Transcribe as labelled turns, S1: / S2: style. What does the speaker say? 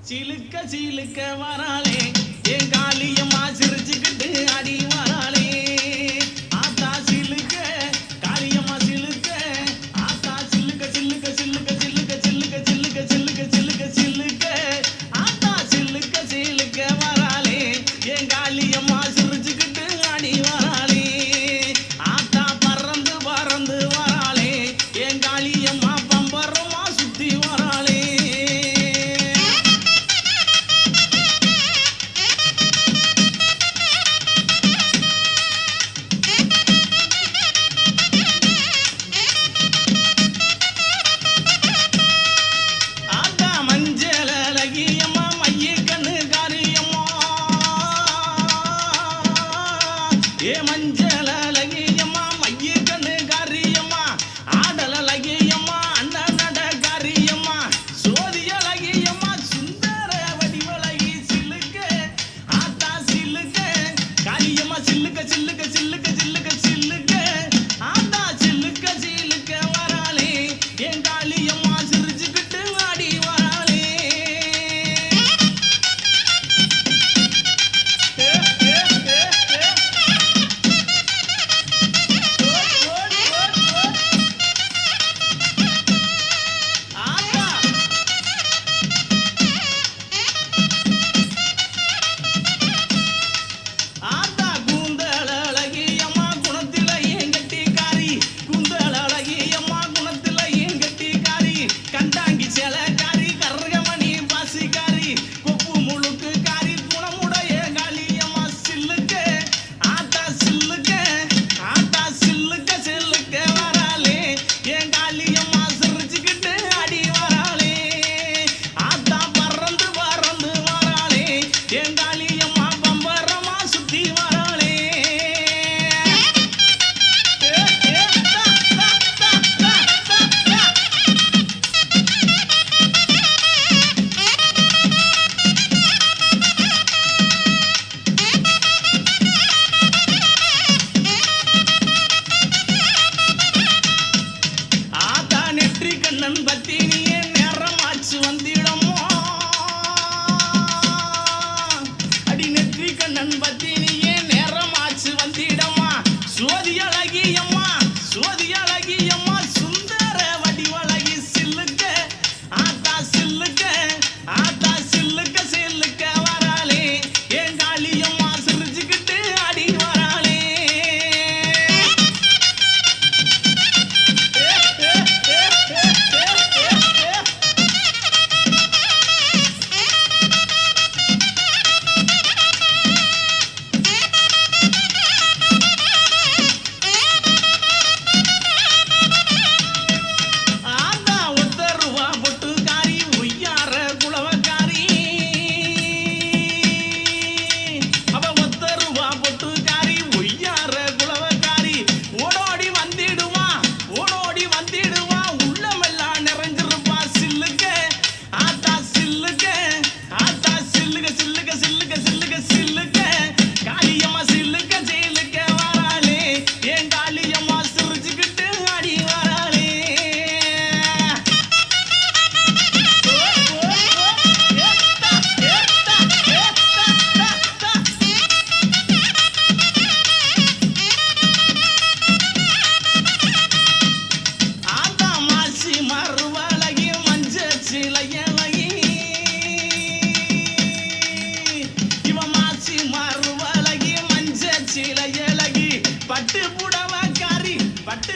S1: சிலுக்க சிலுக்க வராளே என் காளியம்மா சிரிச்சுக்கிட்டு அடி வராளே ஆத்தா சிலுக்க காளியம்மா சிலுக்க ஆத்தா சிலுக்க சிலுக்க சிலுக்க சிலுக்க சிலுக்க சிலுக்க சிலுக்க சிலுக்க சிலுக்க ஆத்தா சிலுக்க சிலுக்க வராளே என் காளியம்மா சிரிச்சுக்கிட்டு அடி வராளே ஆத்தா பறந்து பறந்து வராளே என் காளியம்மா பம்பரமா சுத்தி வராளே ஏ மஞ்சள் அழகியம்மா மைய கண்ணு காரியம்மா ஆடல் அழகியம்மா அண்ணன் நட காரியம்மா சோதி அழகியம்மா சுந்தர வடிவழகி சிலுக்க ஆத்தா சிலுக்க காரியம்மா சில்லுக்க சில்லுக்க சில்லுக்க சில்லுக்க சில்லுக்க ஆத்தா சில்லுக்க சிலுக்க வராளே என் காளியம்மா சிரிச்சுக்கிட்டு ஆடி வராளே கண்ணன் பத்தினியே நேரமாச்சு வந்திடமோ அடி நெற்றி கண்ணன் பத்தினியே நேரமாச்சு வந்திடமா சோதி அழகியம்மா சோதி அழகியம்மா சுந்தர வடிவழகி சில்லுக்க ஆத்தா சில்லுக்க ஆத்தா சில்லுக்க சில்லுக்க வராளே என் காளியம்மா சிரிச்சுக்கிட்டு அடி வராளே பட்டு புடவ காரி பட்டு